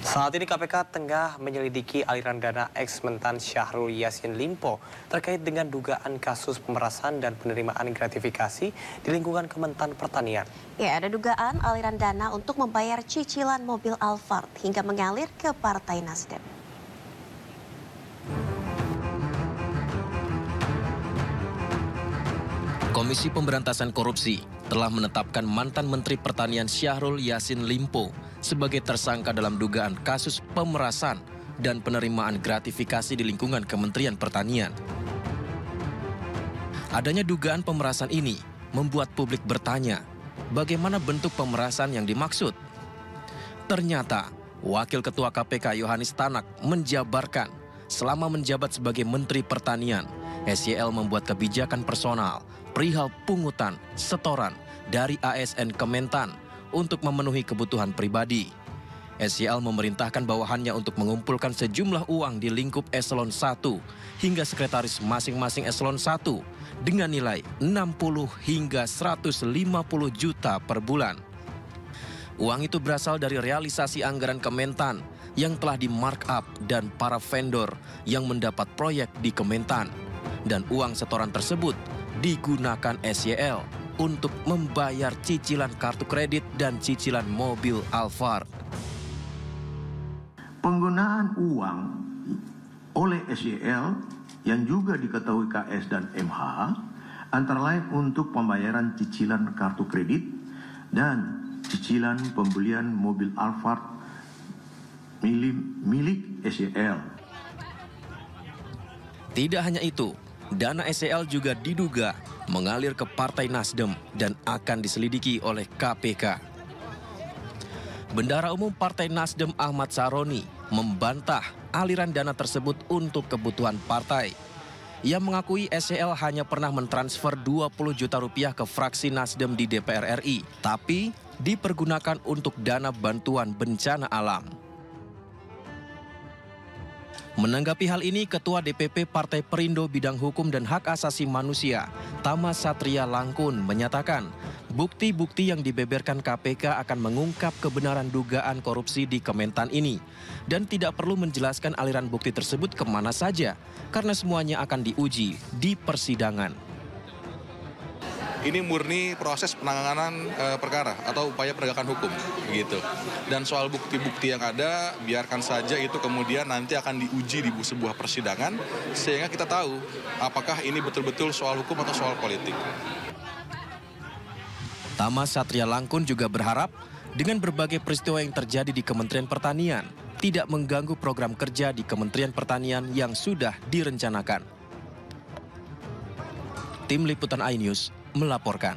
Saat ini KPK tengah menyelidiki aliran dana ex-Mentan Syahrul Yassin Limpo terkait dengan dugaan kasus pemerasan dan penerimaan gratifikasi di lingkungan Kementan Pertanian. Ya, ada dugaan aliran dana untuk membayar cicilan mobil Alphard hingga mengalir ke Partai Nasdem. Komisi Pemberantasan Korupsi telah menetapkan mantan Menteri Pertanian Syahrul Yassin Limpo sebagai tersangka dalam dugaan kasus pemerasan dan penerimaan gratifikasi di lingkungan Kementerian Pertanian. Adanya dugaan pemerasan ini membuat publik bertanya, bagaimana bentuk pemerasan yang dimaksud? Ternyata, Wakil Ketua KPK Yohanis Tanak menjabarkan, selama menjabat sebagai Menteri Pertanian, SYL membuat kebijakan personal perihal pungutan setoran dari ASN Kementan untuk memenuhi kebutuhan pribadi. SYL memerintahkan bawahannya untuk mengumpulkan sejumlah uang di lingkup eselon 1 hingga sekretaris masing-masing eselon 1 dengan nilai 60 hingga 150 juta per bulan. Uang itu berasal dari realisasi anggaran Kementan yang telah di-markup dan para vendor yang mendapat proyek di Kementan. Dan uang setoran tersebut digunakan SYL untuk membayar cicilan kartu kredit dan cicilan mobil Alphard. Penggunaan uang oleh SYL yang juga diketahui KS dan MH antara lain untuk pembayaran cicilan kartu kredit dan cicilan pembelian mobil Alphard milik SYL. Tidak hanya itu, dana SYL juga diduga mengalir ke Partai Nasdem dan akan diselidiki oleh KPK. Bendahara Umum Partai Nasdem Ahmad Saroni membantah aliran dana tersebut untuk kebutuhan partai. Ia mengakui SYL hanya pernah mentransfer 20 juta rupiah ke fraksi Nasdem di DPR RI, tapi dipergunakan untuk dana bantuan bencana alam. Menanggapi hal ini, Ketua DPP Partai Perindo Bidang Hukum dan Hak Asasi Manusia, Tama Satria Langkun, menyatakan bukti-bukti yang dibeberkan KPK akan mengungkap kebenaran dugaan korupsi di Kementan ini dan tidak perlu menjelaskan aliran bukti tersebut kemana saja karena semuanya akan diuji di persidangan. Ini murni proses penanganan perkara atau upaya penegakan hukum, begitu. Dan soal bukti-bukti yang ada, biarkan saja itu kemudian nanti akan diuji di sebuah persidangan, sehingga kita tahu apakah ini betul-betul soal hukum atau soal politik. Tama Satria Langkun juga berharap dengan berbagai peristiwa yang terjadi di Kementerian Pertanian, tidak mengganggu program kerja di Kementerian Pertanian yang sudah direncanakan. Tim Liputan iNews melaporkan.